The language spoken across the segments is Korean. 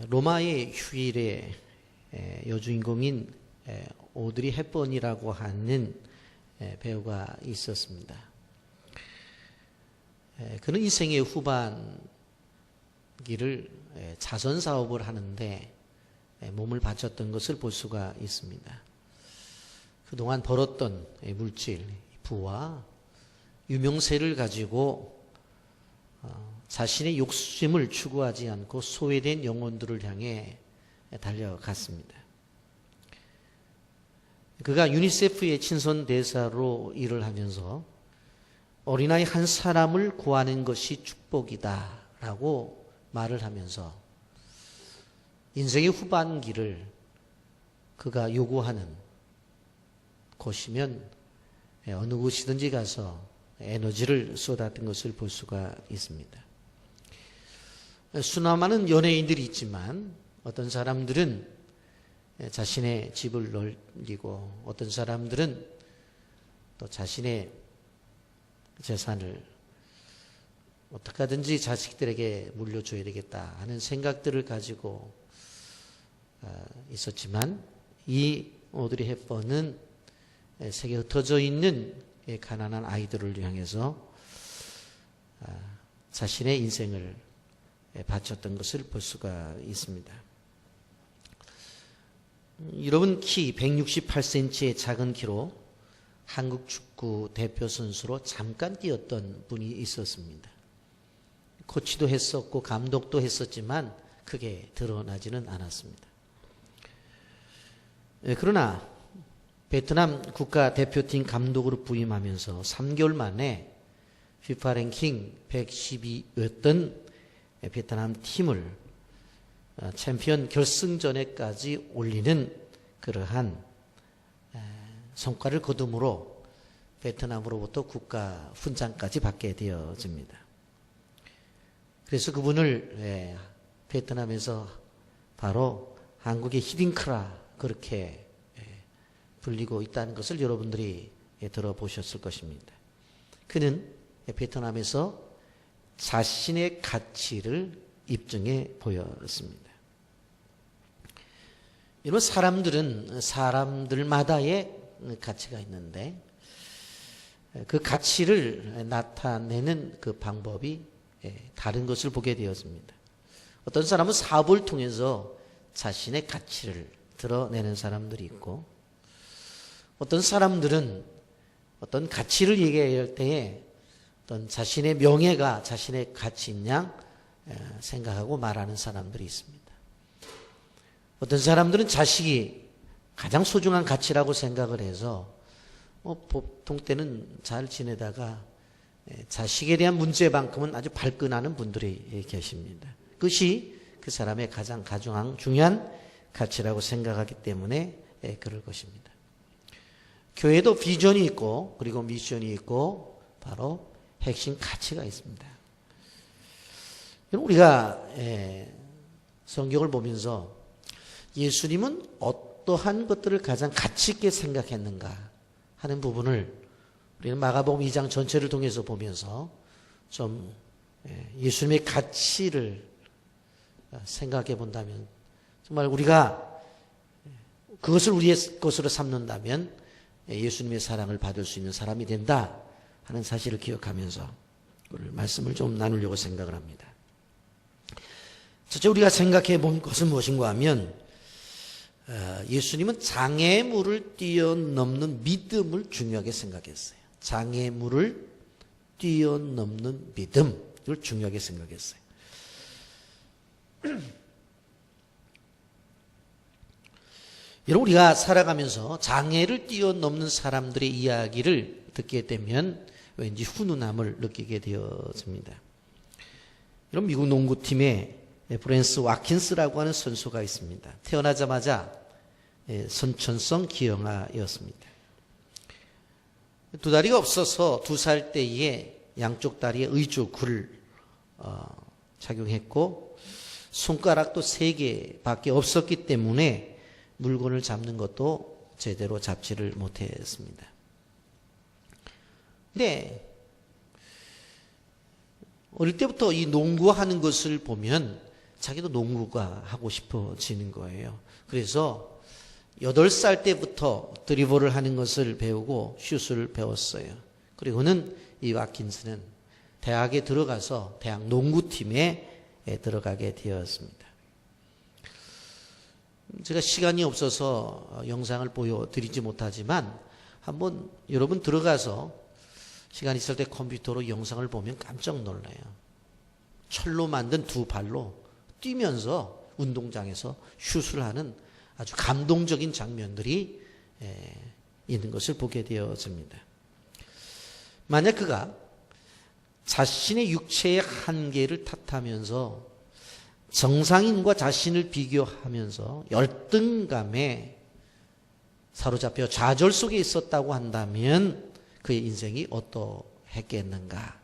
로마의 휴일의 여주인공인 오드리 헵번이라고 하는 배우가 있었습니다. 그는 인생의 후반기를 자선 사업을 하는데 몸을 바쳤던 것을 볼 수가 있습니다. 그동안 벌었던 물질, 부와 유명세를 가지고 자신의 욕심을 추구하지 않고 소외된 영혼들을 향해 달려갔습니다. 그가 유니세프의 친선 대사로 일을 하면서 어린아이 한 사람을 구하는 것이 축복이다 라고 말을 하면서 인생의 후반기를 그가 요구하는 곳이면 어느 곳이든지 가서 에너지를 쏟았던 것을 볼 수가 있습니다. 수많은 연예인들이 있지만 어떤 사람들은 자신의 집을 놀리고 어떤 사람들은 또 자신의 재산을 어떻게 하든지 자식들에게 물려줘야 되겠다 하는 생각들을 가지고 있었지만 이 오드리 헵번은 세계에 흩어져 있는 가난한 아이들을 향해서 자신의 인생을 바쳤던 것을 볼 수가 있습니다. 여러분, 키 168cm의 작은 키로 한국 축구 대표 선수로 잠깐 뛰었던 분이 있었습니다. 코치도 했었고 감독도 했었지만 크게 드러나지는 않았습니다. 그러나 베트남 국가대표팀 감독으로 부임하면서 3개월 만에 FIFA 랭킹 112였던 베트남 팀을 챔피언 결승전에까지 올리는 그러한 성과를 거둠으로 베트남으로부터 국가 훈장까지 받게 되어집니다. 그래서 그분을 베트남에서 바로 한국의 히딩크라 그렇게 불리고 있다는 것을 여러분들이 들어보셨을 것입니다. 그는 베트남에서 자신의 가치를 입증해 보였습니다. 여러분, 사람들은 사람들마다의 가치가 있는데 그 가치를 나타내는 그 방법이 다른 것을 보게 되었습니다. 어떤 사람은 사업을 통해서 자신의 가치를 드러내는 사람들이 있고 어떤 사람들은 어떤 가치를 얘기할 때에 어떤 자신의 명예가 자신의 가치인 양 생각하고 말하는 사람들이 있습니다. 어떤 사람들은 자식이 가장 소중한 가치라고 생각을 해서 보통 때는 잘 지내다가 자식에 대한 문제만큼은 아주 발끈하는 분들이 계십니다. 그것이 그 사람의 가장 중요한 가치라고 생각하기 때문에 그럴 것입니다. 교회도 비전이 있고 그리고 미션이 있고 바로 핵심 가치가 있습니다. 우리가 성경을 보면서 예수님은 어떠한 것들을 가장 가치 있게 생각했는가 하는 부분을 우리는 마가복음 2장 전체를 통해서 보면서 좀 예수님의 가치를 생각해 본다면 정말 우리가 그것을 우리의 것으로 삼는다면 예수님의 사랑을 받을 수 있는 사람이 된다 하는 사실을 기억하면서 오늘 말씀을 좀 나누려고 생각을 합니다. 첫째 우리가 생각해 본 것은 무엇인가 하면 예수님은 장애물을 뛰어넘는 믿음을 중요하게 생각했어요. 장애물을 뛰어넘는 믿음을 중요하게 생각했어요. 여러분, 우리가 살아가면서 장애를 뛰어넘는 사람들의 이야기를 듣게 되면 왠지 훈훈함을 느끼게 되어집니다. 여러분, 미국 농구팀에 브랜스 와킨스라고 하는 선수가 있습니다. 태어나자마자 선천성 기형아였습니다. 두 다리가 없어서 2살 때에 양쪽 다리에 의족을 착용했고 손가락도 3개밖에 없었기 때문에 물건을 잡는 것도 제대로 잡지를 못했습니다. 근데 어릴 때부터 이 농구하는 것을 보면 자기도 농구가 하고 싶어지는 거예요. 그래서 8살 때부터 드리블을 하는 것을 배우고 슛을 배웠어요. 그리고는 이 와킨스는 대학에 들어가서 대학 농구팀에 들어가게 되었습니다. 제가 시간이 없어서 영상을 보여드리지 못하지만 한번 여러분 들어가서 시간 있을 때 컴퓨터로 영상을 보면 깜짝 놀라요. 철로 만든 2발로 뛰면서 운동장에서 슛을 하는 아주 감동적인 장면들이 있는 것을 보게 되어집니다. 만약 그가 자신의 육체의 한계를 탓하면서 정상인과 자신을 비교하면서 열등감에 사로잡혀 좌절 속에 있었다고 한다면 그의 인생이 어떠했겠는가?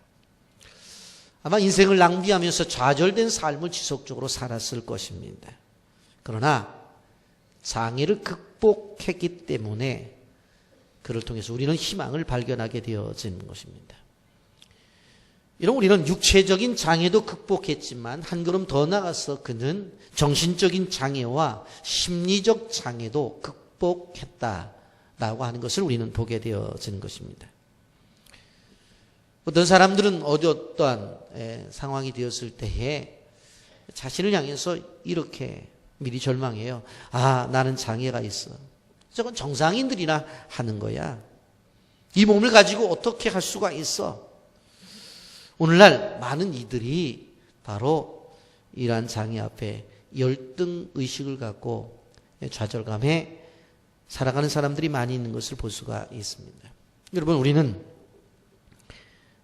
아마 인생을 낭비하면서 좌절된 삶을 지속적으로 살았을 것입니다. 그러나 장애를 극복했기 때문에 그를 통해서 우리는 희망을 발견하게 되어지는 것입니다. 이런 우리는 육체적인 장애도 극복했지만 한 걸음 더 나가서 그는 정신적인 장애와 심리적 장애도 극복했다라고 하는 것을 우리는 보게 되어지는 것입니다. 어떤 사람들은 어떠한 상황이 되었을 때에 자신을 향해서 이렇게 미리 절망해요. 아, 나는 장애가 있어. 저건 정상인들이나 하는 거야. 이 몸을 가지고 어떻게 할 수가 있어? 오늘날 많은 이들이 바로 이러한 장애 앞에 열등의식을 갖고 좌절감에 살아가는 사람들이 많이 있는 것을 볼 수가 있습니다. 여러분, 우리는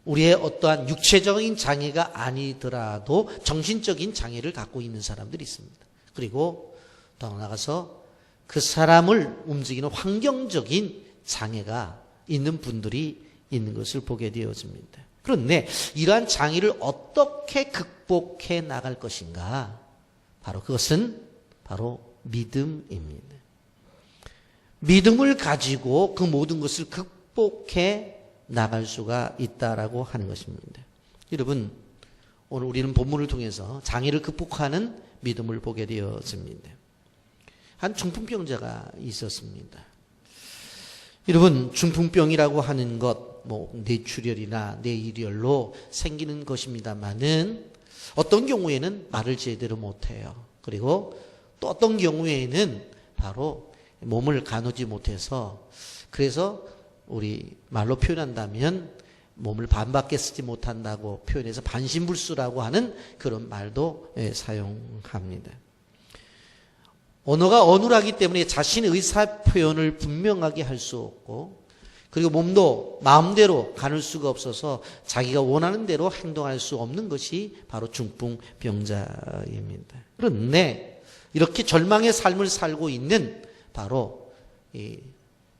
우리의 어떠한 육체적인 장애가 아니더라도 정신적인 장애를 갖고 있는 사람들이 있습니다. 그리고 더 나아가서 그 사람을 움직이는 환경적인 장애가 있는 분들이 있는 것을 보게 되어집니다. 그런데 이러한 장애를 어떻게 극복해 나갈 것인가? 바로 그것은 바로 믿음입니다. 믿음을 가지고 그 모든 것을 극복해 나갈 수가 있다라고 하는 것입니다. 여러분, 오늘 우리는 본문을 통해서 장애를 극복하는 믿음을 보게 되어집니다. 한 중풍병자가 있었습니다. 여러분, 중풍병이라고 하는 것, 뇌출혈이나 뇌일혈로 생기는 것입니다만은 어떤 경우에는 말을 제대로 못해요. 그리고 또 어떤 경우에는 바로 몸을 가누지 못해서, 그래서 우리 말로 표현한다면 몸을 반밖에 쓰지 못한다고 표현해서 반신불수라고 하는 그런 말도 사용합니다. 언어가 어눌하기 때문에 자신의 의사표현을 분명하게 할 수 없고, 그리고 몸도 마음대로 가눌 수가 없어서 자기가 원하는 대로 행동할 수 없는 것이 바로 중풍병자입니다. 그런데 이렇게 절망의 삶을 살고 있는 바로 이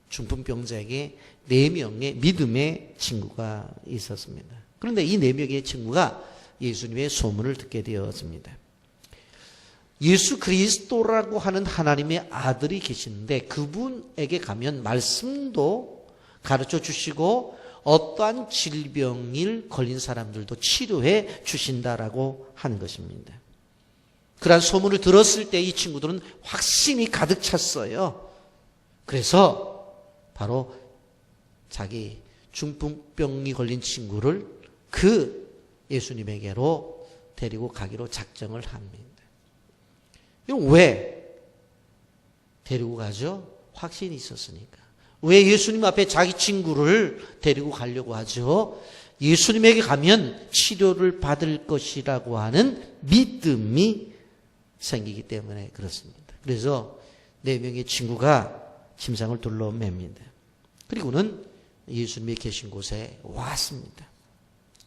중풍병자에게 4명의 믿음의 친구가 있었습니다. 그런데 이 4명의 친구가 예수님의 소문을 듣게 되었습니다. 예수 그리스도라고 하는 하나님의 아들이 계시는데 그분에게 가면 말씀도 가르쳐 주시고 어떠한 질병일 걸린 사람들도 치료해 주신다라고 하는 것입니다. 그러한 소문을 들었을 때 이 친구들은 확신이 가득 찼어요. 그래서 바로 자기 중풍병이 걸린 친구를 그 예수님에게로 데리고 가기로 작정을 합니다. 이건 왜 데리고 가죠? 확신이 있었으니까. 왜 예수님 앞에 자기 친구를 데리고 가려고 하죠? 예수님에게 가면 치료를 받을 것이라고 하는 믿음이 생기기 때문에 그렇습니다. 그래서 4명의 친구가 침상을 둘러맵니다. 그리고는 예수님이 계신 곳에 왔습니다.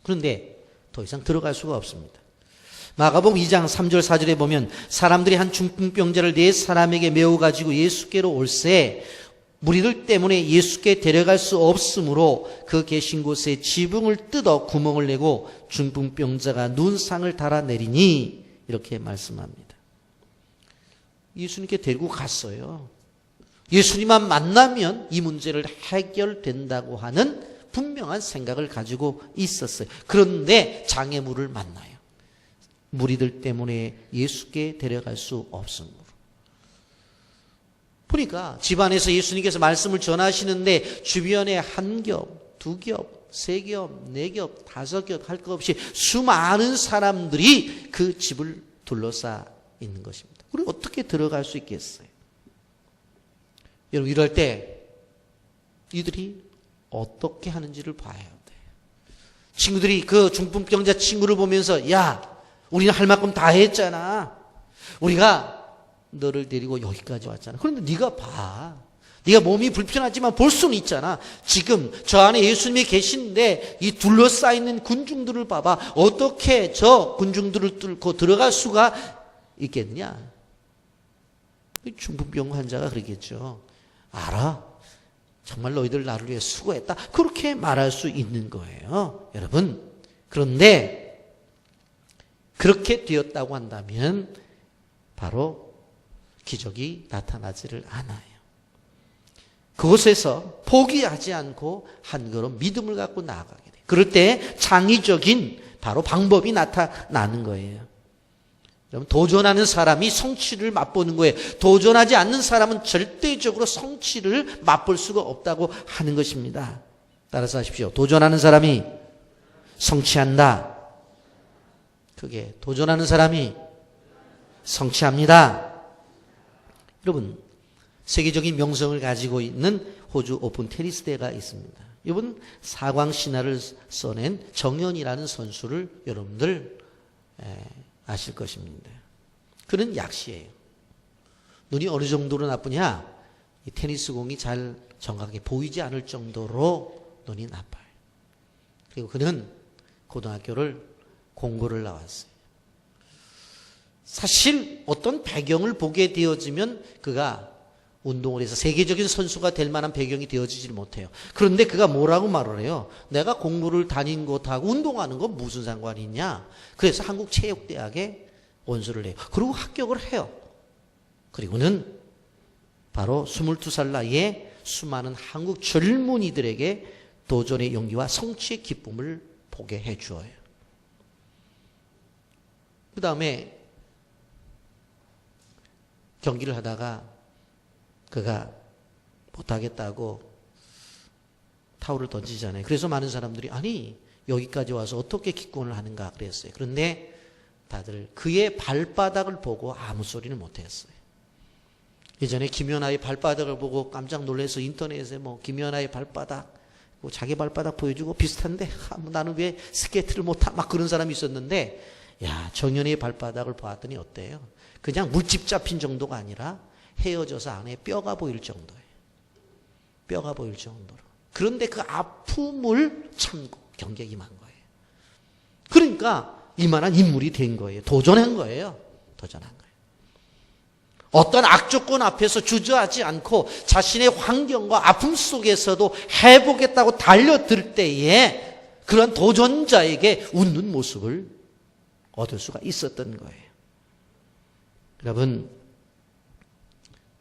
그런데 더 이상 들어갈 수가 없습니다. 마가복음 2장 3절 4절에 보면 사람들이 한 중풍병자를 4사람에게 메워 가지고 예수께로 올세 무리들 때문에 예수께 데려갈 수 없으므로 그 계신 곳에 지붕을 뜯어 구멍을 내고 중풍병자가 눈상을 달아내리니 이렇게 말씀합니다. 예수님께 데리고 갔어요. 예수님만 만나면 이 문제를 해결된다고 하는 분명한 생각을 가지고 있었어요. 그런데 장애물을 만나요. 무리들 때문에 예수께 데려갈 수 없으므로. 보니까 집안에서 예수님께서 말씀을 전하시는데 주변에 한 겹, 두 겹, 세 겹, 네 겹, 다섯 겹 할 것 없이 수많은 사람들이 그 집을 둘러싸 있는 것입니다. 우리 어떻게 들어갈 수 있겠어요? 여러분, 이럴 때 이들이 어떻게 하는지를 봐야 돼요. 친구들이 그 중풍병자 친구를 보면서, 야, 우리는 할 만큼 다 했잖아. 우리가 너를 데리고 여기까지 왔잖아. 그런데 네가 봐. 네가 몸이 불편하지만 볼 수는 있잖아. 지금 저 안에 예수님이 계신데 이 둘러싸이는 군중들을 봐봐. 어떻게 저 군중들을 뚫고 들어갈 수가 있겠냐? 중풍병 환자가 그러겠죠. 알아. 정말 너희들 나를 위해 수고했다. 그렇게 말할 수 있는 거예요. 여러분. 그런데 그렇게 되었다고 한다면 바로 기적이 나타나지를 않아요. 그곳에서 포기하지 않고 한 걸음 믿음을 갖고 나아가게 돼요. 그럴 때 창의적인 바로 방법이 나타나는 거예요. 여러분, 도전하는 사람이 성취를 맛보는 거예요. 도전하지 않는 사람은 절대적으로 성취를 맛볼 수가 없다고 하는 것입니다. 따라서 하십시오. 도전하는 사람이 성취한다. 그게 도전하는 사람이 성취합니다. 여러분, 세계적인 명성을 가지고 있는 호주 오픈 테니스 대회가 있습니다. 이번 사광 신화를 써낸 정연이라는 선수를 여러분들 아실 것입니다. 그는 약시예요. 눈이 어느 정도로 나쁘냐? 이 테니스 공이 잘 정확하게 보이지 않을 정도로 눈이 나빠요. 그리고 그는 고등학교를 공고를 나왔어요. 사실 어떤 배경을 보게 되어지면 그가 운동을 해서 세계적인 선수가 될 만한 배경이 되어지질 못해요. 그런데 그가 뭐라고 말을 해요? 내가 공부를 다닌 것하고 운동하는 건 무슨 상관이 있냐? 그래서 한국체육대학에 원서를 해요. 그리고 합격을 해요. 그리고는 바로 22살 나이에 수많은 한국 젊은이들에게 도전의 용기와 성취의 기쁨을 보게 해주어요. 그 다음에 경기를 하다가 그가 못하겠다고 타올을 던지잖아요. 그래서 많은 사람들이 아니 여기까지 와서 어떻게 기권을 하는가 그랬어요. 그런데 다들 그의 발바닥을 보고 아무 소리는 못했어요. 예전에 김연아의 발바닥을 보고 깜짝 놀라서 인터넷에 뭐 김연아의 발바닥 뭐 자기 발바닥 보여주고 비슷한데 나는 왜 스케이트를 못하 막 그런 사람이 있었는데 야 정연이의 발바닥을 보았더니 어때요? 그냥 물집 잡힌 정도가 아니라 헤어져서 안에 뼈가 보일 정도예요. 뼈가 보일 정도로. 그런데 그 아픔을 참고 경기에 임한 거예요. 그러니까 이만한 인물이 된 거예요. 도전한 거예요. 도전한 거예요. 어떤 악조건 앞에서 주저하지 않고 자신의 환경과 아픔 속에서도 해보겠다고 달려들 때에 그런 도전자에게 웃는 모습을 얻을 수가 있었던 거예요. 여러분,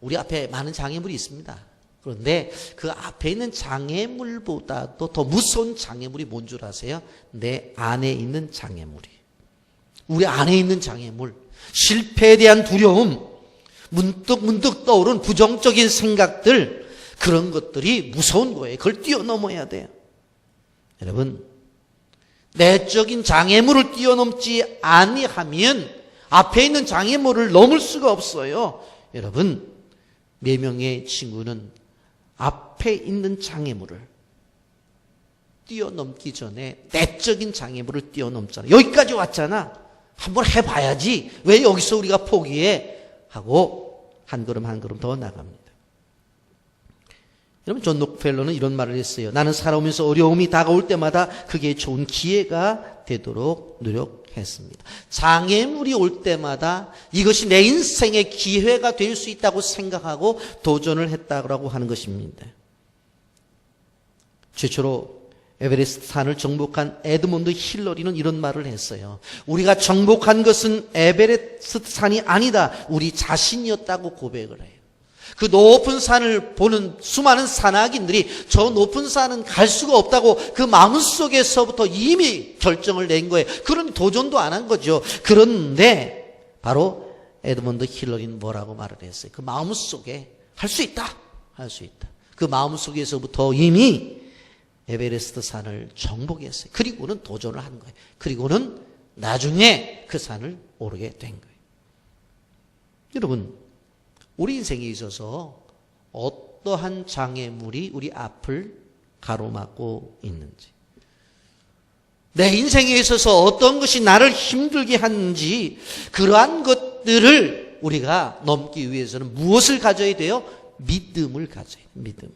우리 앞에 많은 장애물이 있습니다. 그런데 그 앞에 있는 장애물보다도 더 무서운 장애물이 뭔 줄 아세요? 내 안에 있는 장애물이. 우리 안에 있는 장애물. 실패에 대한 두려움, 문득 떠오른 부정적인 생각들, 그런 것들이 무서운 거예요. 그걸 뛰어넘어야 돼요. 여러분, 내적인 장애물을 뛰어넘지 아니하면 앞에 있는 장애물을 넘을 수가 없어요. 여러분, 4명의 친구는 앞에 있는 장애물을 뛰어넘기 전에 내적인 장애물을 뛰어넘잖아. 여기까지 왔잖아. 한번 해봐야지. 왜 여기서 우리가 포기해? 하고 한 걸음 한 걸음 더 나갑니다. 여러분, 존 록펠러는 이런 말을 했어요. 나는 살아오면서 어려움이 다가올 때마다 그게 좋은 기회가 되도록 노력했습니다. 장애물이 올 때마다 이것이 내 인생의 기회가 될 수 있다고 생각하고 도전을 했다고 하는 것입니다. 최초로 에베레스트 산을 정복한 에드몬드 힐러리는 이런 말을 했어요. 우리가 정복한 것은 에베레스트 산이 아니다. 우리 자신이었다고 고백을 해요. 그 높은 산을 보는 수많은 산악인들이 저 높은 산은 갈 수가 없다고 그 마음속에서부터 이미 결정을 낸 거예요. 그런 도전도 안 한 거죠. 그런데 바로 에드먼드 힐러리는 뭐라고 말을 했어요? 그 마음속에 할 수 있다. 할 수 있다. 그 마음속에서부터 이미 에베레스트 산을 정복했어요. 그리고는 도전을 한 거예요. 그리고는 나중에 그 산을 오르게 된 거예요. 여러분, 우리 인생에 있어서 어떠한 장애물이 우리 앞을 가로막고 있는지, 내 인생에 있어서 어떤 것이 나를 힘들게 하는지, 그러한 것들을 우리가 넘기 위해서는 무엇을 가져야 돼요? 믿음을 가져야 돼요. 믿음.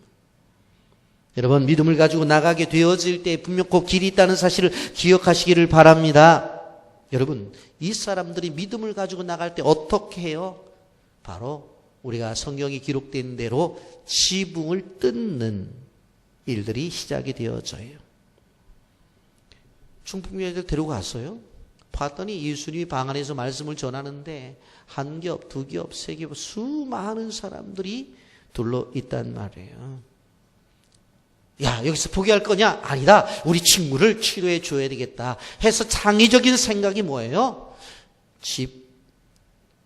여러분, 믿음을 가지고 나가게 되어질 때 분명 그 길이 있다는 사실을 기억하시기를 바랍니다. 여러분, 이 사람들이 믿음을 가지고 나갈 때 어떻게 해요? 바로 우리가 성경이 기록된 대로 지붕을 뜯는 일들이 시작이 되어져요. 중풍병자들 데리고 갔어요. 봤더니 예수님이 방 안에서 말씀을 전하는데 한 겹, 두 겹, 세 겹 수많은 사람들이 둘러 있단 말이에요. 야, 여기서 포기할 거냐? 아니다. 우리 친구를 치료해 줘야 되겠다 해서 창의적인 생각이 뭐예요? 집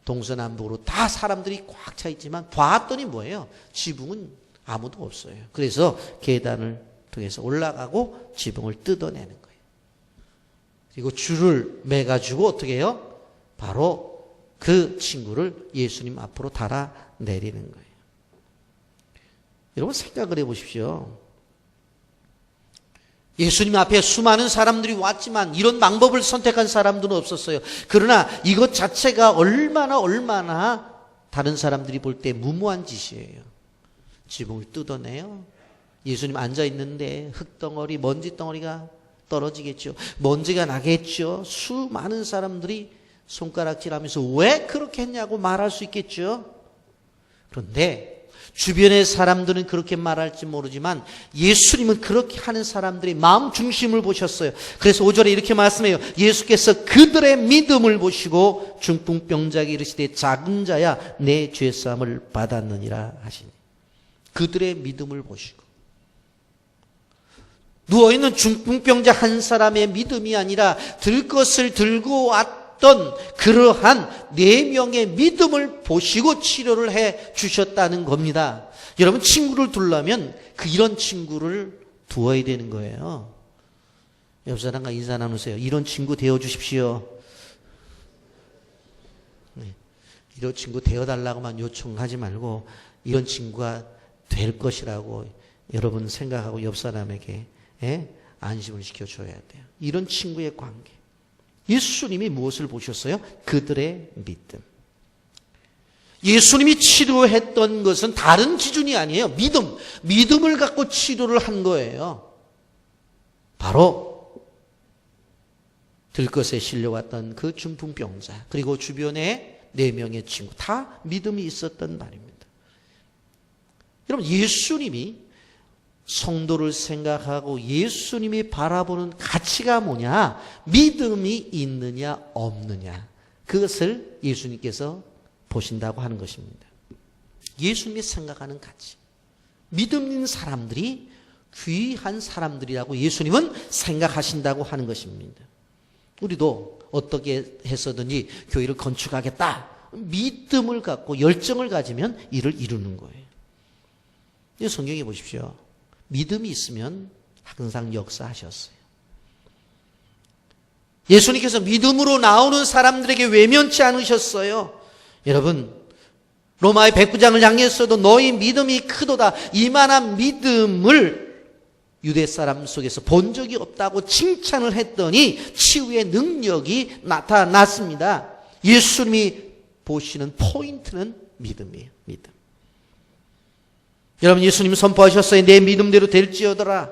동서남북으로 다 사람들이 꽉 차 있지만 봤더니 뭐예요? 지붕은 아무도 없어요. 그래서 계단을 통해서 올라가고 지붕을 뜯어내는 거예요. 그리고 줄을 매가지고 어떻게 해요? 바로 그 친구를 예수님 앞으로 달아내리는 거예요. 여러분, 생각을 해보십시오. 예수님 앞에 수많은 사람들이 왔지만 이런 방법을 선택한 사람들은 없었어요. 그러나 이것 자체가 얼마나 다른 사람들이 볼 때 무모한 짓이에요. 지붕을 뜯어내요. 예수님 앉아있는데 흙덩어리, 먼지덩어리가 떨어지겠죠. 먼지가 나겠죠. 수많은 사람들이 손가락질하면서 왜 그렇게 했냐고 말할 수 있겠죠. 그런데 주변의 사람들은 그렇게 말할지 모르지만 예수님은 그렇게 하는 사람들의 마음 중심을 보셨어요. 그래서 5절에 이렇게 말씀해요. 예수께서 그들의 믿음을 보시고 중풍병자에게 이르시되 작은 자야 내 죄사함을 받았느니라 하시니. 그들의 믿음을 보시고, 누워있는 중풍병자 한 사람의 믿음이 아니라 들 것을 들고 왔던 그러한 4명의 믿음을 보시고 치료를 해 주셨다는 겁니다. 여러분, 친구를 두려면 이런 친구를 두어야 되는 거예요. 옆 사람과 인사 나누세요. 이런 친구 되어 주십시오. 이런 친구 되어달라고만 요청하지 말고 이런 친구가 될 것이라고 여러분 생각하고 옆 사람에게 안심을 시켜줘야 돼요. 이런 친구의 관계. 예수님이 무엇을 보셨어요? 그들의 믿음. 예수님이 치료했던 것은 다른 기준이 아니에요. 믿음을 갖고 치료를 한 거예요. 바로 들것에 실려왔던 그 중풍병자, 그리고 주변에 4명의 친구, 다 믿음이 있었던 말입니다. 여러분, 예수님이 성도를 생각하고 예수님이 바라보는 가치가 뭐냐? 믿음이 있느냐 없느냐, 그것을 예수님께서 보신다고 하는 것입니다. 예수님이 생각하는 가치, 믿음 있는 사람들이 귀한 사람들이라고 예수님은 생각하신다고 하는 것입니다. 우리도 어떻게 해서든지 교회를 건축하겠다, 믿음을 갖고 열정을 가지면 이를 이루는 거예요. 성경에 보십시오. 믿음이 있으면 항상 역사하셨어요. 예수님께서 믿음으로 나오는 사람들에게 외면치 않으셨어요. 여러분, 로마의 백부장을 향해서도 너희 믿음이 크도다, 이만한 믿음을 유대 사람 속에서 본 적이 없다고 칭찬을 했더니 치유의 능력이 나타났습니다. 예수님이 보시는 포인트는 믿음이에요. 믿음. 여러분, 예수님은 선포하셨어요. 내 믿음대로 될지어더라.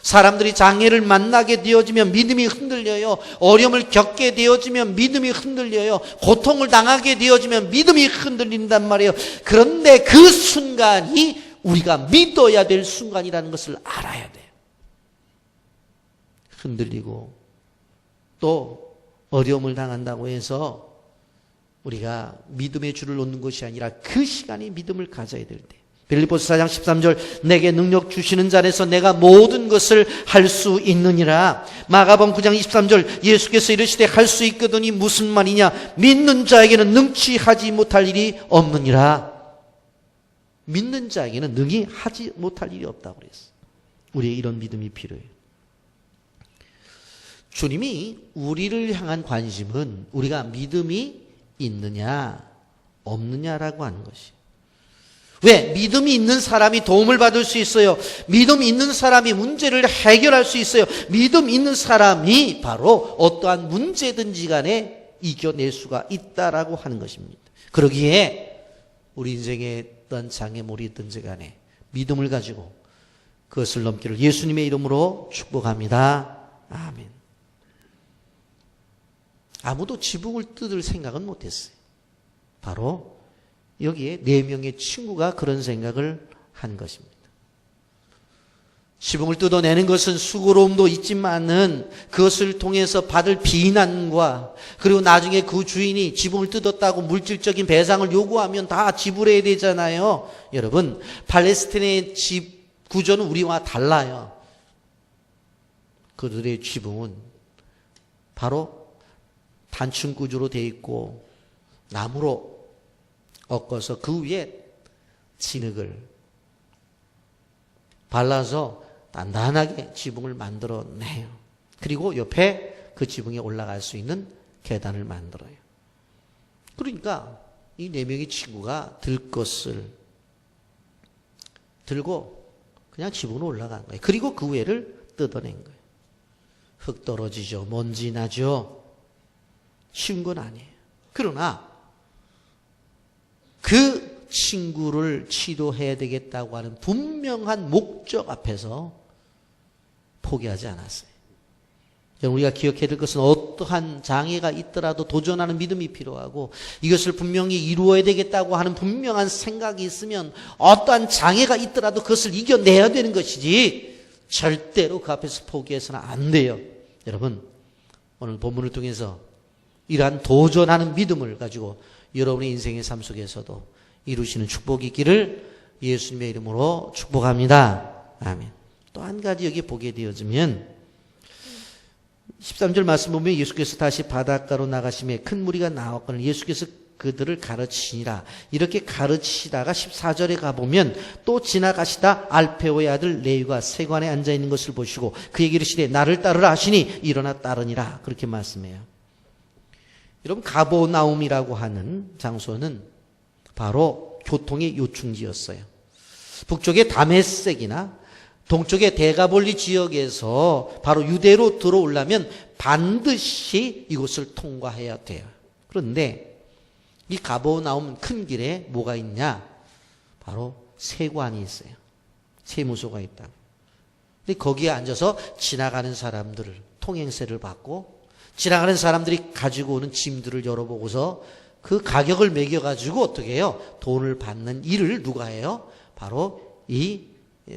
사람들이 장애를 만나게 되어지면 믿음이 흔들려요. 어려움을 겪게 되어지면 믿음이 흔들려요. 고통을 당하게 되어지면 믿음이 흔들린단 말이에요. 그런데 그 순간이 우리가 믿어야 될 순간이라는 것을 알아야 돼요. 흔들리고 또 어려움을 당한다고 해서 우리가 믿음의 줄을 놓는 것이 아니라 그 시간에 믿음을 가져야 될 때. 빌립보서 4장 13절 내게 능력 주시는 자에서 내가 모든 것을 할 수 있느니라. 마가복음 9장 23절 예수께서 이르시되 할 수 있거든이 무슨 말이냐. 믿는 자에게는 능치 하지 못할 일이 없느니라. 믿는 자에게는 능히 하지 못할 일이 없다고 그랬어요. 우리의 이런 믿음이 필요해요. 주님이 우리를 향한 관심은 우리가 믿음이 있느냐 없느냐라고 하는 것이에요. 왜? 믿음이 있는 사람이 도움을 받을 수 있어요. 믿음 있는 사람이 문제를 해결할 수 있어요. 믿음 있는 사람이 바로 어떠한 문제든지 간에 이겨낼 수가 있다라고 하는 것입니다. 그러기에 우리 인생에 어떤 장애물이 있든지 간에 믿음을 가지고 그것을 넘기를 예수님의 이름으로 축복합니다. 아멘. 아무도 지붕을 뜯을 생각은 못했어요. 바로 여기에 4명의 친구가 그런 생각을 한 것입니다. 지붕을 뜯어내는 것은 수고로움도 있지만은 그것을 통해서 받을 비난과 그리고 나중에 그 주인이 지붕을 뜯었다고 물질적인 배상을 요구하면 다 지불해야 되잖아요. 여러분, 팔레스타인의 집 구조는 우리와 달라요. 그들의 지붕은 바로 단층 구조로 되어 있고 나무로 엎어서 그 위에 진흙을 발라서 단단하게 지붕을 만들어내요. 그리고 옆에 그 지붕에 올라갈 수 있는 계단을 만들어요. 그러니까 이 4명의 친구가 들 것을 들고 그냥 지붕으로 올라간 거예요. 그리고 그 위를 뜯어낸 거예요. 흙 떨어지죠. 먼지 나죠. 쉬운 건 아니에요. 그러나 그 친구를 치료해야 되겠다고 하는 분명한 목적 앞에서 포기하지 않았어요. 우리가 기억해야 될 것은 어떠한 장애가 있더라도 도전하는 믿음이 필요하고 이것을 분명히 이루어야 되겠다고 하는 분명한 생각이 있으면 어떠한 장애가 있더라도 그것을 이겨내야 되는 것이지 절대로 그 앞에서 포기해서는 안 돼요. 여러분, 오늘 본문을 통해서 이러한 도전하는 믿음을 가지고 여러분의 인생의 삶 속에서도 이루시는 축복이 있기를 예수님의 이름으로 축복합니다. 아멘. 또 한 가지 여기 보게 되어지면 13절 말씀 보면 예수께서 다시 바닷가로 나가심에 큰 무리가 나왔거늘 예수께서 그들을 가르치시니라. 이렇게 가르치시다가 14절에 가보면 또 지나가시다 알페오의 아들 레위가 세관에 앉아있는 것을 보시고 그에게 이르시되 나를 따르라 하시니 일어나 따르니라. 그렇게 말씀해요. 여러분, 가버나움이라고 하는 장소는 바로 교통의 요충지였어요. 북쪽의 다메섹이나 동쪽의 대가볼리 지역에서 바로 유대로 들어오려면 반드시 이곳을 통과해야 돼요. 그런데 이 가버나움 큰 길에 뭐가 있냐? 바로 세관이 있어요. 세무소가 있다. 근데 거기에 앉아서 지나가는 사람들을 통행세를 받고 지나가는 사람들이 가지고 오는 짐들을 열어보고서 그 가격을 매겨가지고 어떻게 해요? 돈을 받는 일을 누가 해요? 바로 이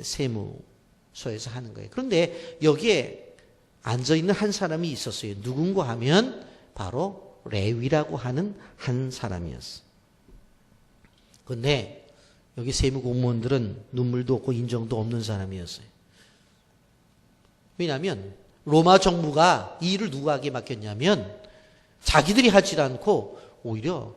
세무소에서 하는 거예요. 그런데 여기에 앉아있는 한 사람이 있었어요. 누군가 하면 바로 레위라고 하는 한 사람이었어요. 그런데 여기 세무공무원들은 눈물도 없고 인정도 없는 사람이었어요. 왜냐하면 로마 정부가 이 일을 누구에게 맡겼냐면 자기들이 하지 않고 오히려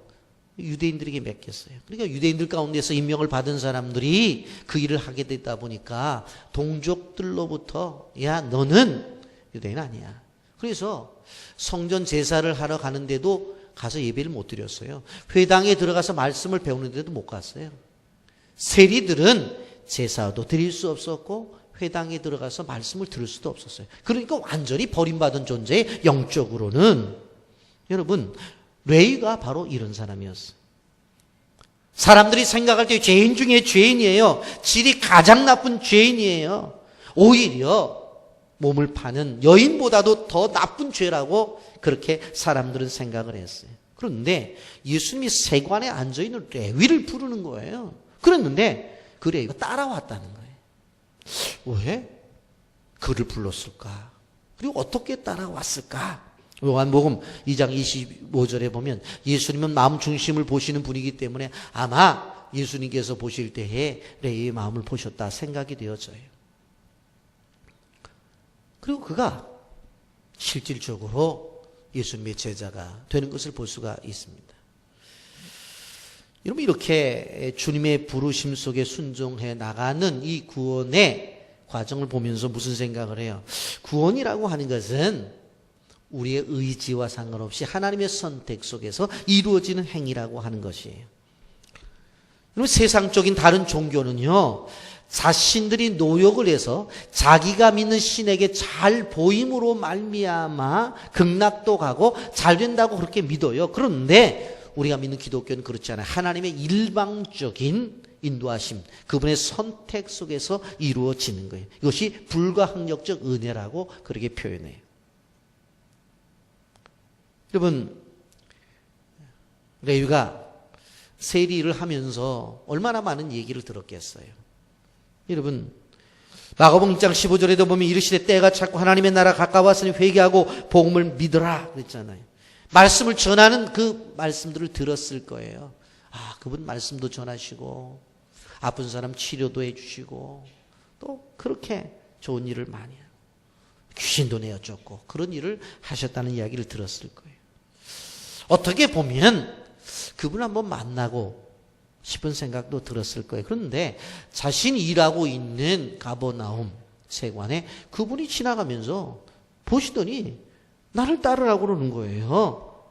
유대인들에게 맡겼어요. 그러니까 유대인들 가운데서 임명을 받은 사람들이 그 일을 하게 됐다 보니까 동족들로부터 야 너는 유대인 아니야. 그래서 성전 제사를 하러 가는데도 가서 예배를 못 드렸어요. 회당에 들어가서 말씀을 배우는데도 못 갔어요. 세리들은 제사도 드릴 수 없었고 회당에 들어가서 말씀을 들을 수도 없었어요. 그러니까 완전히 버림받은 존재, 영적으로는. 여러분, 레위가 바로 이런 사람이었어요. 사람들이 생각할 때 죄인 중에 죄인이에요. 질이 가장 나쁜 죄인이에요. 오히려 몸을 파는 여인보다도 더 나쁜 죄라고 그렇게 사람들은 생각을 했어요. 그런데 예수님이 세관에 앉아있는 레위를 부르는 거예요. 그랬는데 그 레위가 따라왔다는 거예요. 왜 그를 불렀을까? 그리고 어떻게 따라왔을까? 요한복음 2장 25절에 보면 예수님은 마음 중심을 보시는 분이기 때문에 아마 예수님께서 보실 때에 레위의 마음을 보셨다 생각이 되어져요. 그리고 그가 실질적으로 예수님의 제자가 되는 것을 볼 수가 있습니다. 여러분, 이렇게 주님의 부르심 속에 순종해 나가는 이 구원의 과정을 보면서 무슨 생각을 해요? 구원이라고 하는 것은 우리의 의지와 상관없이 하나님의 선택 속에서 이루어지는 행위라고 하는 것이에요. 여러분, 세상적인 다른 종교는요, 자신들이 노력을 해서 자기가 믿는 신에게 잘 보임으로 말미암아 극락도 가고 잘 된다고 그렇게 믿어요. 그런데 우리가 믿는 기독교는 그렇지 않아요. 하나님의 일방적인 인도하심, 그분의 선택 속에서 이루어지는 거예요. 이것이 불가항력적 은혜라고 그렇게 표현해요. 여러분, 레위가 세리를 하면서 얼마나 많은 얘기를 들었겠어요. 여러분, 마가복음 6장 15절에도 보면 이르시되 때가 찼고 하나님의 나라 가까웠으니 회개하고 복음을 믿으라 그랬잖아요. 말씀을 전하는 그 말씀들을 들었을 거예요. 아, 그분 말씀도 전하시고 아픈 사람 치료도 해주시고 또 그렇게 좋은 일을 많이 하고 귀신도 내어줬고 그런 일을 하셨다는 이야기를 들었을 거예요. 어떻게 보면 그분 한번 만나고 싶은 생각도 들었을 거예요. 그런데 자신이 일하고 있는 가버나움 세관에 그분이 지나가면서 보시더니 나를 따르라고 그러는 거예요.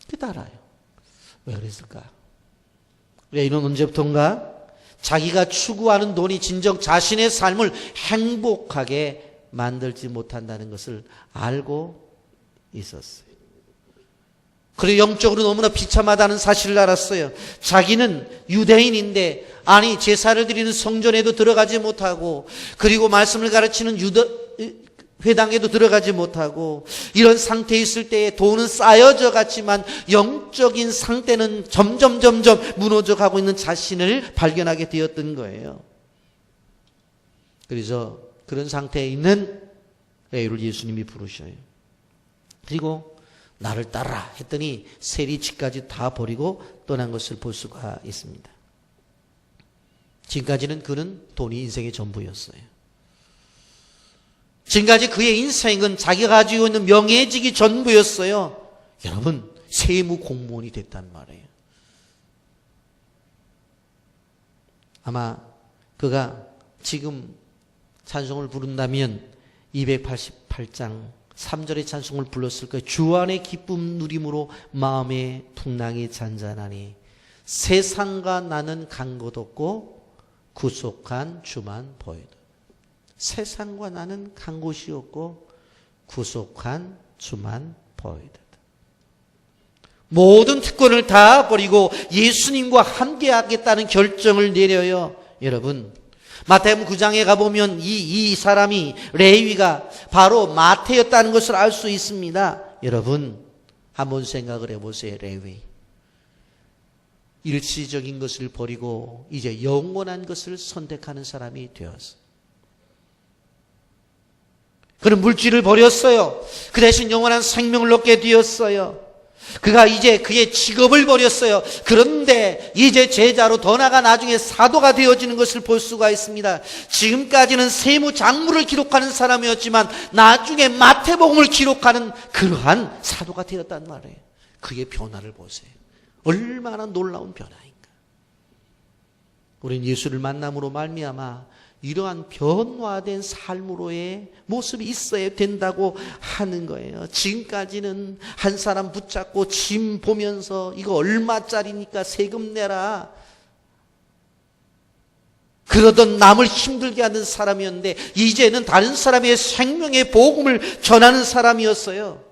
그 따라요. 왜 그랬을까? 레위는 언제부턴가 자기가 추구하는 돈이 진정 자신의 삶을 행복하게 만들지 못한다는 것을 알고 있었어요. 그리고 영적으로 너무나 비참하다는 사실을 알았어요. 자기는 유대인인데 아니 제사를 드리는 성전에도 들어가지 못하고 그리고 말씀을 가르치는 회당에도 들어가지 못하고 이런 상태에 있을 때에 돈은 쌓여져 갔지만 영적인 상태는 점점 무너져 가고 있는 자신을 발견하게 되었던 거예요. 그래서 그런 상태에 있는 레위를 예수님이 부르셔요. 그리고 나를 따라 했더니 세리 집까지 다 버리고 떠난 것을 볼 수가 있습니다. 지금까지는 그는 돈이 인생의 전부였어요. 지금까지 그의 인생은 자기가 가지고 있는 명예직이 전부였어요. 여러분, 세무 공무원이 됐단 말이에요. 아마 그가 지금 찬송을 부른다면 288장 3절의 찬송을 불렀을 거예요. 주 안의 기쁨 누림으로 마음의 풍랑이 잔잔하니 세상과 나는 간 곳 없고 구속한 주만 보이다. 세상과 나는 간 곳이 없고 구속한 주만 보이다. 모든 특권을 다 버리고 예수님과 함께 하겠다는 결정을 내려요. 여러분, 마태복음 9장에 가보면 이 사람이 레위가 바로 마태였다는 것을 알 수 있습니다. 여러분, 한번 생각을 해보세요. 레위, 일시적인 것을 버리고 이제 영원한 것을 선택하는 사람이 되었어요. 그는 물질을 버렸어요. 그 대신 영원한 생명을 얻게 되었어요. 그가 이제 그의 직업을 버렸어요. 그런데 이제 제자로 더 나아가 나중에 사도가 되어지는 것을 볼 수가 있습니다. 지금까지는 세무장물을 기록하는 사람이었지만 나중에 마태복음을 기록하는 그러한 사도가 되었단 말이에요. 그의 변화를 보세요. 얼마나 놀라운 변화인가. 우리는 예수를 만남으로 말미암아 이러한 변화된 삶으로의 모습이 있어야 된다고 하는 거예요. 지금까지는 한 사람 붙잡고 짐 보면서 이거 얼마짜리니까 세금 내라 그러던 남을 힘들게 하는 사람이었는데 이제는 다른 사람의 생명의 복음을 전하는 사람이었어요.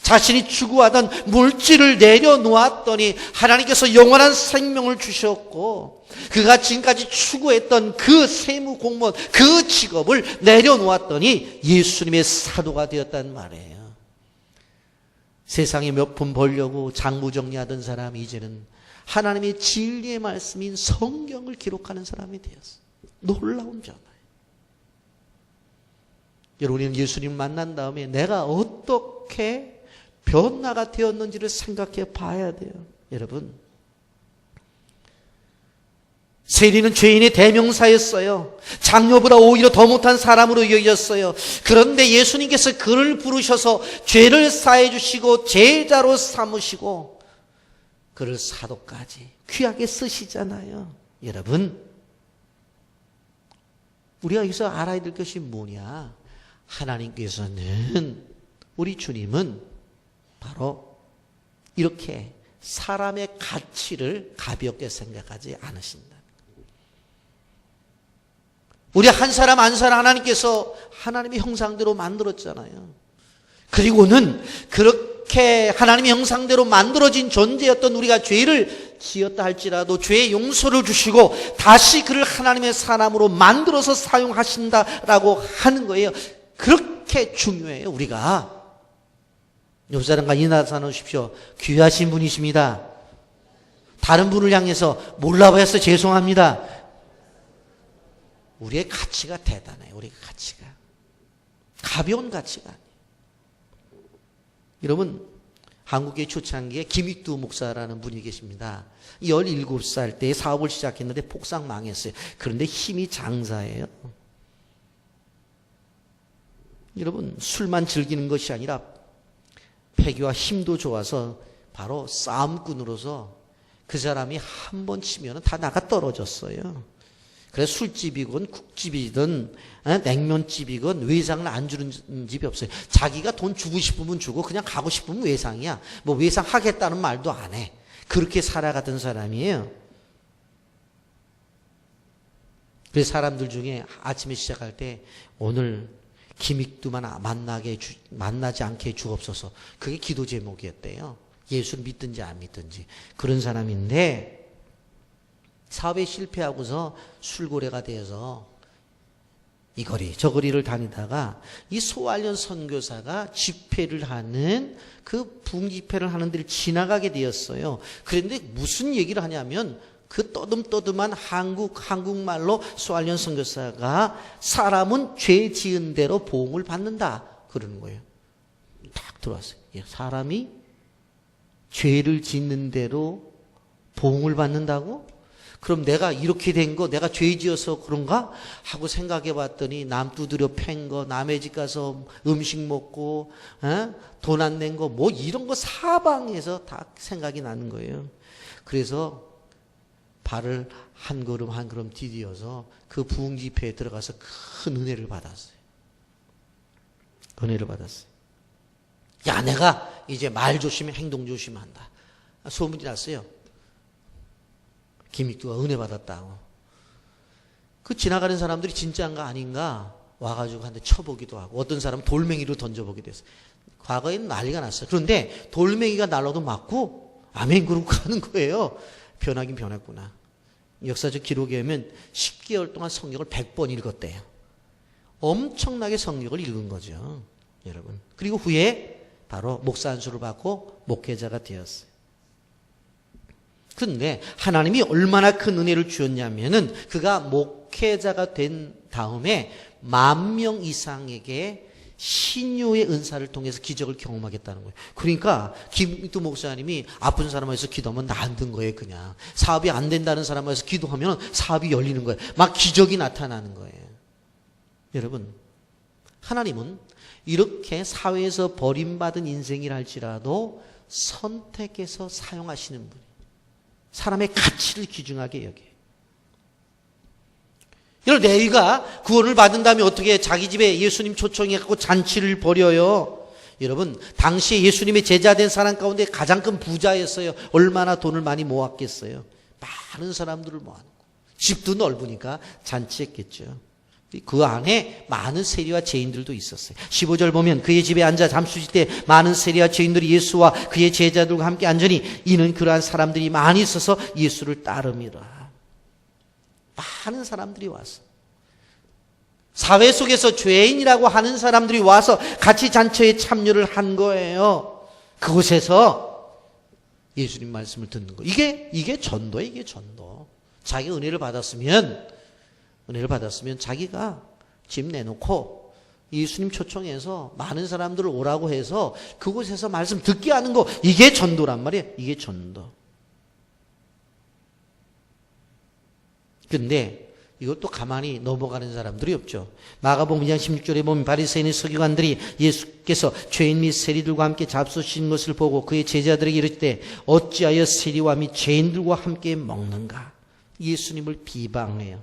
자신이 추구하던 물질을 내려놓았더니 하나님께서 영원한 생명을 주셨고 그가 지금까지 추구했던 그 세무 공무원 그 직업을 내려놓았더니 예수님의 사도가 되었단 말이에요. 세상에 몇 푼 벌려고 장부 정리하던 사람이 이제는 하나님의 진리의 말씀인 성경을 기록하는 사람이 되었어요. 놀라운 변화예요. 여러분, 우리는 예수님 만난 다음에 내가 어떻게 변화가 되었는지를 생각해 봐야 돼요. 여러분, 세리는 죄인의 대명사였어요. 장녀보다 오히려 더 못한 사람으로 여겨졌어요. 그런데 예수님께서 그를 부르셔서 죄를 사해 주시고 제자로 삼으시고 그를 사도까지 귀하게 쓰시잖아요. 여러분, 우리가 여기서 알아야 될 것이 뭐냐? 하나님께서는, 우리 주님은 바로 이렇게 사람의 가치를 가볍게 생각하지 않으신다. 우리 한 사람 한 사람 하나님께서 하나님의 형상대로 만들었잖아요. 그리고는 그렇게 하나님의 형상대로 만들어진 존재였던 우리가 죄를 지었다 할지라도 죄의 용서를 주시고 다시 그를 하나님의 사람으로 만들어서 사용하신다라고 하는 거예요. 그렇게 중요해요. 우리가 옆 사람과 인사 나누십시오. 귀하신 분이십니다. 다른 분을 향해서 몰라봐서 죄송합니다. 우리의 가치가 대단해요. 우리의 가치가 가벼운 가치가 아니에요. 여러분, 한국의 초창기에 김익두 목사라는 분이 계십니다. 17살 때 사업을 시작했는데 폭삭 망했어요. 그런데 힘이 장사예요. 여러분, 술만 즐기는 것이 아니라 패기와 힘도 좋아서 바로 싸움꾼으로서 그 사람이 한 번 치면 다 나가 떨어졌어요. 그래서 술집이건 국집이든 냉면집이건 외상을 안 주는 집이 없어요. 자기가 돈 주고 싶으면 주고 그냥 가고 싶으면 외상이야. 뭐 외상 하겠다는 말도 안 해. 그렇게 살아가던 사람이에요. 그래서 사람들 중에 아침에 시작할 때 오늘 김익두만 만나지 않게 주옵소서. 그게 기도 제목이었대요. 예수를 믿든지 안 믿든지. 그런 사람인데 사업에 실패하고서 술고래가 되어서 이 거리 저 거리를 다니다가 이 소알련 선교사가 집회를 하는 그 부흥집회를 하는 데를 지나가게 되었어요. 그런데 무슨 얘기를 하냐면 그 떠듬떠듬한 한국말로 소알련 선교사가 사람은 죄 지은 대로 보응을 받는다 그러는 거예요. 딱 들어왔어요. 사람이 죄를 짓는 대로 보응을 받는다고? 그럼 내가 이렇게 된 거 내가 죄 지어서 그런가? 하고 생각해 봤더니 남 두드려 팬 거, 남의 집 가서 음식 먹고 돈 안 낸 거 뭐 이런 거 사방에서 다 생각이 나는 거예요. 그래서 발을 한 걸음 한 걸음 디디어서 그 부흥 집회에 들어가서 큰 은혜를 받았어요. 은혜를 받았어요. 야, 내가 이제 말 조심해, 행동 조심한다. 소문이 났어요. 김익두가 은혜 받았다고. 그 지나가는 사람들이 진짜인가 아닌가 와가지고 한 대 쳐보기도 하고 어떤 사람은 돌멩이로 던져보기도 했어요. 과거에는 난리가 났어요. 그런데 돌멩이가 날라도 맞고 아멘 그러고 가는 거예요. 변하긴 변했구나. 역사적 기록에 의하면 10개월 동안 성경을 100번 읽었대요. 엄청나게 성경을 읽은 거죠. 여러분. 그리고 후에 바로 목사 안수를 받고 목회자가 되었어요. 그런데 하나님이 얼마나 큰 은혜를 주었냐면은 그가 목회자가 된 다음에 10,000명 이상에게 신유의 은사를 통해서 기적을 경험하겠다는 거예요. 그러니까 김익두 목사님이 아픈 사람을 위해서 기도하면 나은 거예요. 그냥 사업이 안 된다는 사람을 위해서 기도하면 사업이 열리는 거예요. 막 기적이 나타나는 거예요. 여러분, 하나님은 이렇게 사회에서 버림받은 인생이랄지라도 선택해서 사용하시는 분이에요. 사람의 가치를 귀중하게 여겨요. 여러분, 레위가 구원을 받은 다음에 어떻게 자기 집에 예수님 초청해갖고 잔치를 벌여요? 여러분, 당시에 예수님의 제자된 사람 가운데 가장 큰 부자였어요. 얼마나 돈을 많이 모았겠어요. 많은 사람들을 모아놓고 집도 넓으니까 잔치했겠죠. 그 안에 많은 세리와 죄인들도 있었어요. 15절 보면 그의 집에 앉아 잠수질 때 많은 세리와 죄인들이 예수와 그의 제자들과 함께 앉으니 이는 그러한 사람들이 많이 있어서 예수를 따름이라. 많은 사람들이 와서 사회 속에서 죄인이라고 하는 사람들이 와서 같이 잔치에 참여를 한 거예요. 그곳에서 예수님 말씀을 듣는 거. 이게 전도예요. 이게 전도. 자기가 은혜를 받았으면 자기가 집 내놓고 예수님 초청해서 많은 사람들을 오라고 해서 그곳에서 말씀 듣게 하는 거, 이게 전도란 말이에요. 이게 전도. 근데 이것도 가만히 넘어가는 사람들이 없죠. 마가복음 2장 16절에 보면 바리새인의 서기관들이 예수께서 죄인 및 세리들과 함께 잡수신 것을 보고 그의 제자들에게 이르되 어찌하여 세리와 및 죄인들과 함께 먹는가? 예수님을 비방해요.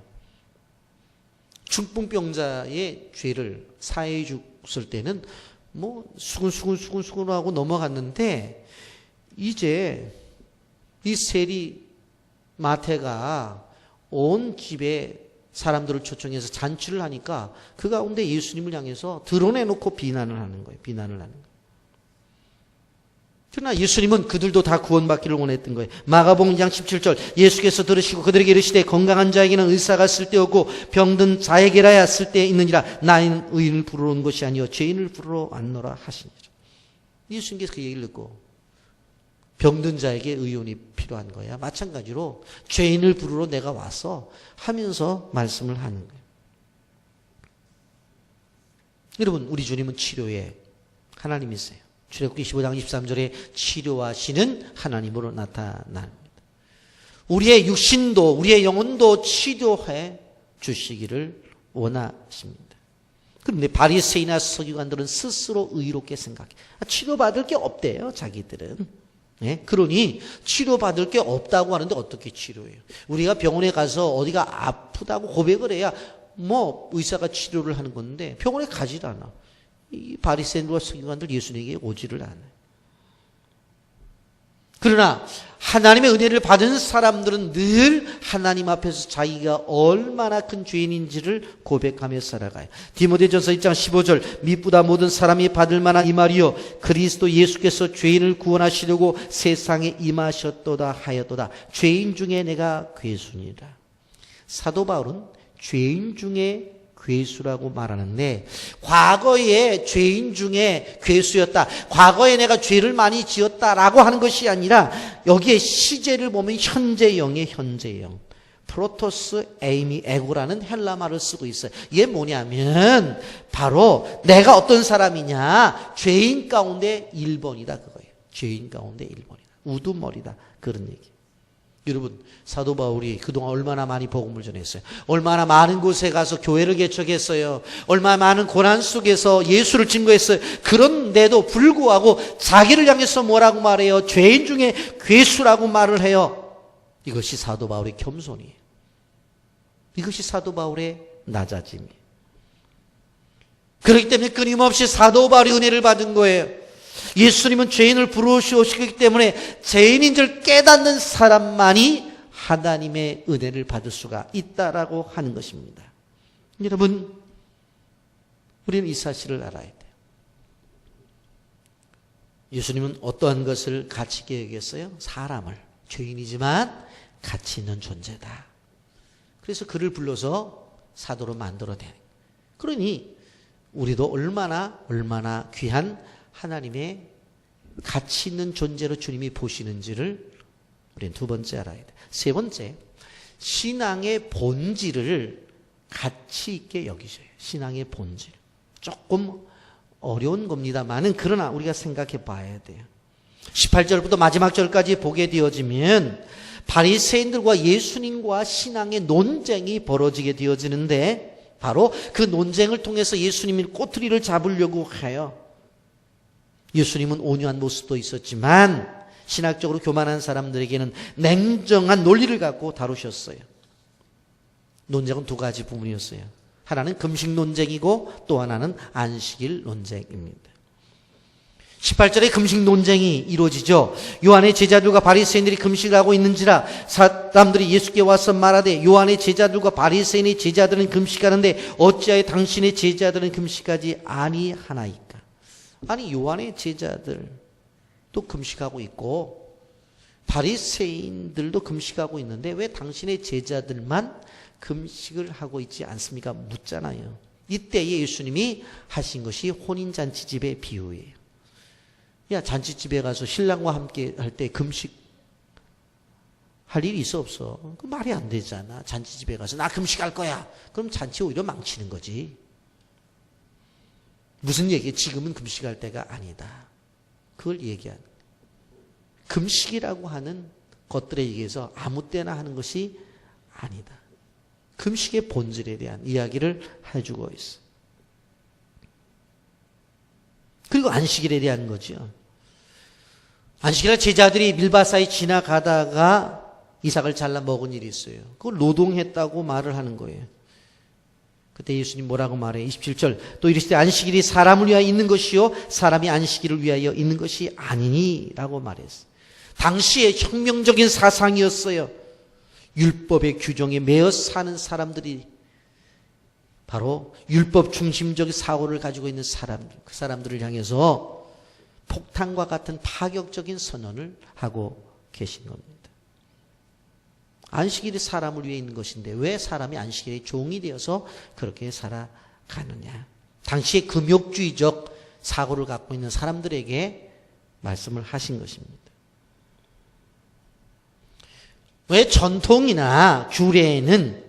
중풍병자의 죄를 사해 줬을 때는 뭐 수근수근하고 넘어갔는데, 이제 이 세리 마태가 온 집에 사람들을 초청해서 잔치를 하니까 그 가운데 예수님을 향해서 드러내놓고 비난을 하는 거예요. 비난을 하는 거예요. 그러나 예수님은 그들도 다 구원받기를 원했던 거예요. 마가복음 2장 17절 예수께서 들으시고 그들에게 이르시되 건강한 자에게는 의사가 쓸데없고 병든 자에게라야 쓸데 있느니라. 나는 의인을 부르러 온 것이 아니요 죄인을 부르러 왔노라 하시니라. 예수님께서 그 얘기를 듣고 병든 자에게 의원이 필요한 거야. 마찬가지로 죄인을 부르러 내가 와서 하면서 말씀을 하는 거예요. 여러분, 우리 주님은 치료의 하나님이세요. 출애굽기 15장 23절에 치료하시는 하나님으로 나타납니다. 우리의 육신도 우리의 영혼도 치료해 주시기를 원하십니다. 그런데 바리새인이나 서기관들은 스스로 의롭게 생각해. 치료받을 게 없대요, 자기들은. 네? 그러니 치료받을 게 없다고 하는데 어떻게 치료해요? 우리가 병원에 가서 어디가 아프다고 고백을 해야 뭐 의사가 치료를 하는 건데 병원에 가질 않아. 이 바리새인들과 서기관들 예수님에게 오지를 않아요. 그러나 하나님의 은혜를 받은 사람들은 늘 하나님 앞에서 자기가 얼마나 큰 죄인인지를 고백하며 살아가요. 디모데전서 1장 15절 미쁘다 모든 사람이 받을 만한 이 말이요 그리스도 예수께서 죄인을 구원하시려고 세상에 임하셨도다 하였도다. 죄인 중에 내가 괴수니라. 사도 바울은 죄인 중에 괴수라고 말하는데, 과거에 죄인 중에 괴수였다, 과거에 내가 죄를 많이 지었다라고 하는 것이 아니라 여기에 시제를 보면 현재형의 현재형, 프로토스 에이미 에고라는 헬라 말을 쓰고 있어요. 이게 뭐냐면 바로 내가 어떤 사람이냐, 죄인 가운데 1번이다 그거예요. 죄인 가운데 1번이다, 우두머리다, 그런 얘기. 여러분, 사도 바울이 그동안 얼마나 많이 복음을 전했어요. 얼마나 많은 곳에 가서 교회를 개척했어요. 얼마나 많은 고난 속에서 예수를 증거했어요. 그런데도 불구하고 자기를 향해서 뭐라고 말해요? 죄인 중에 괴수라고 말을 해요. 이것이 사도 바울의 겸손이에요. 이것이 사도 바울의 낮아짐이에요. 그렇기 때문에 끊임없이 사도 바울이 은혜를 받은 거예요. 예수님은 죄인을 부르시기 때문에 죄인인 줄 깨닫는 사람만이 하나님의 은혜를 받을 수가 있다라고 하는 것입니다. 여러분, 우리는 이 사실을 알아야 돼요. 예수님은 어떠한 것을 가치 있게 여겼어요? 사람을. 죄인이지만 가치 있는 존재다. 그래서 그를 불러서 사도로 만들어내요. 그러니 우리도 얼마나 귀한 하나님의 가치 있는 존재로 주님이 보시는지를 우리는 두 번째 알아야 돼. 세 번째, 신앙의 본질을 가치 있게 여기셔요. 신앙의 본질. 조금 어려운 겁니다만은 그러나 우리가 생각해 봐야 돼요. 18절부터 마지막 절까지 보게 되어지면 바리새인들과 예수님과 신앙의 논쟁이 벌어지게 되어지는데, 바로 그 논쟁을 통해서 예수님이 꼬투리를 잡으려고 해요. 예수님은 온유한 모습도 있었지만 신학적으로 교만한 사람들에게는 냉정한 논리를 갖고 다루셨어요. 논쟁은 두 가지 부분이었어요. 하나는 금식 논쟁이고 또 하나는 안식일 논쟁입니다. 18절에 금식 논쟁이 이루어지죠. 요한의 제자들과 바리새인들이 금식을 하고 있는지라 사람들이 예수께 와서 말하되 요한의 제자들과 바리새인의 제자들은 금식하는데 어찌하여 당신의 제자들은 금식하지 아니하나이까. 아니, 요한의 제자들도 금식하고 있고 바리새인들도 금식하고 있는데 왜 당신의 제자들만 금식을 하고 있지 않습니까? 묻잖아요. 이때에 예수님이 하신 것이 혼인잔치집의 비유예요. 야, 잔치집에 가서 신랑과 함께 할 때 금식 할 일이 있어 없어? 그 말이 안 되잖아. 잔치집에 가서 나 금식할 거야. 그럼 잔치 오히려 망치는 거지. 무슨 얘기예요? 지금은 금식할 때가 아니다. 그걸 얘기하는 거예요. 금식이라고 하는 것들에 의해서 아무 때나 하는 것이 아니다. 금식의 본질에 대한 이야기를 해주고 있어요. 그리고 안식일에 대한 거죠. 안식일에 제자들이 밀밭 사이 지나가다가 이삭을 잘라 먹은 일이 있어요. 그걸 노동했다고 말을 하는 거예요. 그때 예수님 뭐라고 말해요? 27절. 또 이르시되 안식일이 사람을 위하여 있는 것이요 사람이 안식일을 위하여 있는 것이 아니니 라고 말했어요. 당시에 혁명적인 사상이었어요. 율법의 규정에 매여 사는 사람들이 바로 율법 중심적인 사고를 가지고 있는 사람들, 그 사람들을 향해서 폭탄과 같은 파격적인 선언을 하고 계신 겁니다. 안식일이 사람을 위해 있는 것인데 왜 사람이 안식일의 종이 되어서 그렇게 살아가느냐. 당시의 금욕주의적 사고를 갖고 있는 사람들에게 말씀을 하신 것입니다. 왜 전통이나 규례는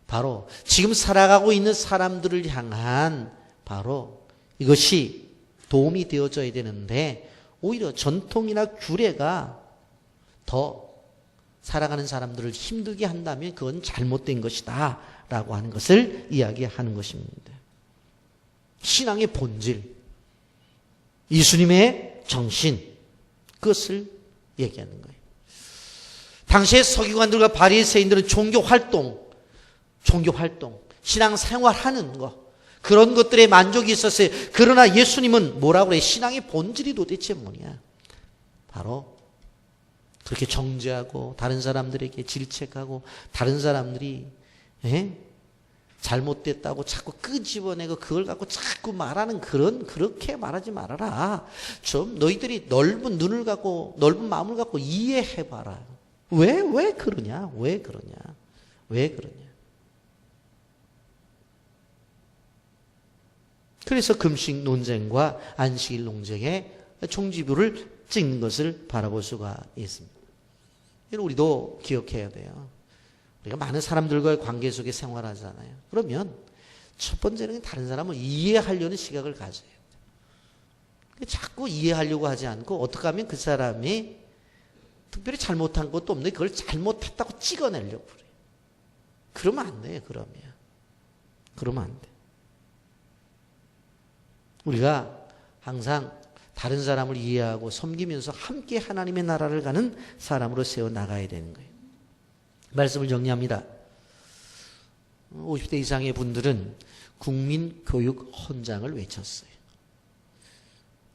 바로 지금 살아가고 있는 사람들을 향한 바로 이것이 도움이 되어져야 되는데 오히려 전통이나 규례가 더 살아가는 사람들을 힘들게 한다면 그건 잘못된 것이다 라고 하는 것을 이야기하는 것입니다. 신앙의 본질, 예수님의 정신, 그것을 얘기하는 거예요. 당시의 서기관들과 바리새인들은 종교 활동, 신앙 생활하는 것, 그런 것들에 만족이 있었어요. 그러나 예수님은 뭐라고 그래요? 신앙의 본질이 도대체 뭐냐? 바로 그렇게 정죄하고 다른 사람들에게 질책하고 다른 사람들이 잘못됐다고 자꾸 끄집어내고 그걸 갖고 자꾸 말하는 그렇게 말하지 말아라. 좀 너희들이 넓은 눈을 갖고 넓은 마음을 갖고 이해해봐라. 왜 그러냐? 왜 그러냐? 그래서 금식 논쟁과 안식일 논쟁의 총지부를 찍는 것을 바라볼 수가 있습니다. 이건 우리도 기억해야 돼요. 우리가 많은 사람들과의 관계 속에 생활하잖아요. 그러면 첫 번째는 다른 사람을 이해하려는 시각을 가져야 돼요. 자꾸 이해하려고 하지 않고 어떻게 하면 그 사람이 특별히 잘못한 것도 없는데 그걸 잘못했다고 찍어내려고 그래요. 그러면 안 돼요. 그러면 안 돼. 우리가 항상 다른 사람을 이해하고 섬기면서 함께 하나님의 나라를 가는 사람으로 세워나가야 되는 거예요. 말씀을 정리합니다. 50대 이상의 분들은 국민교육 헌장을 외쳤어요.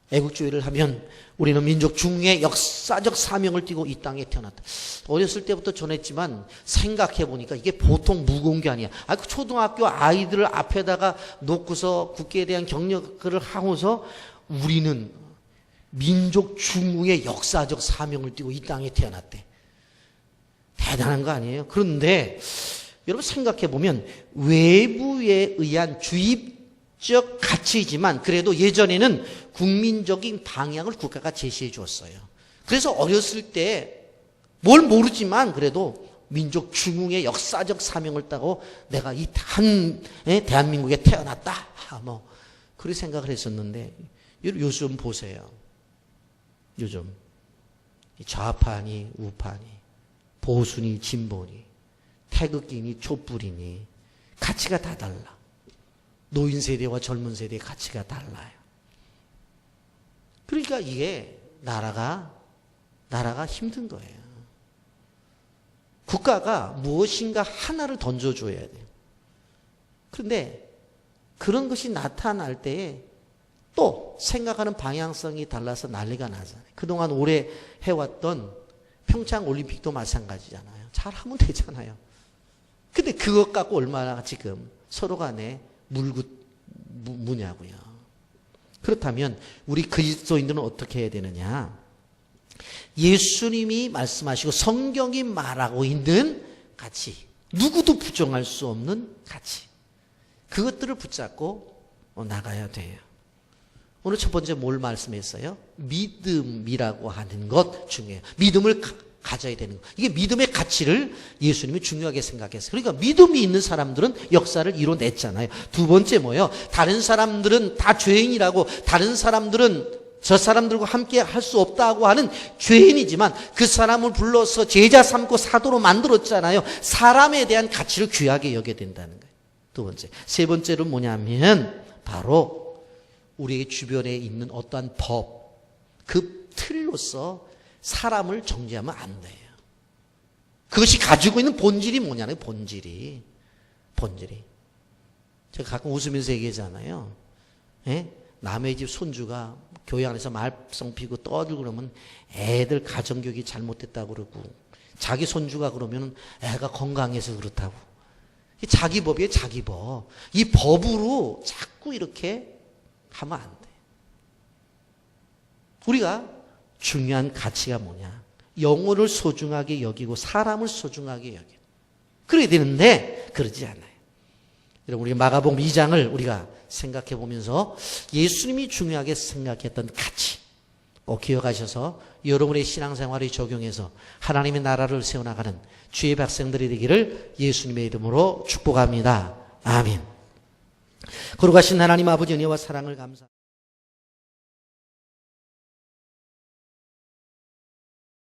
애국주의를 하면 우리는 민족 중흥의 역사적 사명을 띠고 이 땅에 태어났다. 어렸을 때부터 전했지만 생각해 보니까 이게 보통 무거운 게 아니야. 그 초등학교 아이들을 앞에다가 놓고서 국기에 대한 격려를 하고서 우리는 민족 중흥의 역사적 사명을 띠고 이 땅에 태어났대. 대단한 거 아니에요? 그런데 여러분 생각해 보면 외부에 의한 주입적 가치이지만 그래도 예전에는 국민적인 방향을 국가가 제시해 주었어요. 그래서 어렸을 때 뭘 모르지만 그래도 민족 중흥의 역사적 사명을 따고 내가 이 대한민국에 태어났다. 그렇게 생각을 했었는데 요즘 보세요. 요즘 좌파니 우파니 보수니 진보니 태극기니 촛불이니 가치가 다 달라. 노인 세대와 젊은 세대의 가치가 달라요. 그러니까 이게 나라가 힘든 거예요. 국가가 무엇인가 하나를 던져줘야 돼요. 그런데 그런 것이 나타날 때에 또 생각하는 방향성이 달라서 난리가 나잖아요. 그동안 오래 해왔던 평창 올림픽도 마찬가지잖아요. 잘하면 되잖아요. 근데 그것 갖고 얼마나 지금 서로 간에 무냐고요. 그렇다면 우리 그리스도인들은 어떻게 해야 되느냐? 예수님이 말씀하시고 성경이 말하고 있는 가치, 누구도 부정할 수 없는 가치, 그것들을 붙잡고 나가야 돼요. 오늘 첫 번째 뭘 말씀했어요? 믿음이라고 하는 것 중에 믿음을 가져야 되는 거. 이게 믿음의 가치를 예수님이 중요하게 생각했어요. 그러니까 믿음이 있는 사람들은 역사를 이뤄냈잖아요. 두 번째 뭐예요? 다른 사람들은 다 죄인이라고, 다른 사람들은 저 사람들과 함께 할 수 없다고 하는 죄인이지만 그 사람을 불러서 제자 삼고 사도로 만들었잖아요. 사람에 대한 가치를 귀하게 여겨야 된다는 거예요. 두 번째. 세 번째로 뭐냐면 바로 우리 주변에 있는 어떠한 법, 그 틀로서 사람을 정죄하면 안 돼요. 그것이 가지고 있는 본질이 뭐냐면 본질이. 제가 가끔 웃으면서 얘기하잖아요. 예? 남의 집 손주가 교회 안에서 말썽 피고 떠들고 그러면 애들 가정교육이 잘못됐다고 그러고, 자기 손주가 그러면 애가 건강해서 그렇다고. 자기 법이에요, 자기 법. 이 법으로 자꾸 이렇게 하면 안 돼. 우리가 중요한 가치가 뭐냐? 영혼을 소중하게 여기고 사람을 소중하게 여겨. 그래야 되는데 그러지 않아요. 여러분, 우리 마가복음 2장을 우리가 생각해 보면서 예수님이 중요하게 생각했던 가치 꼭 기억하셔서 여러분의 신앙생활에 적용해서 하나님의 나라를 세워나가는 주의 백성들이 되기를 예수님의 이름으로 축복합니다. 아멘. 거룩하신 하나님 아버지 은혜와 사랑을 감사합니다.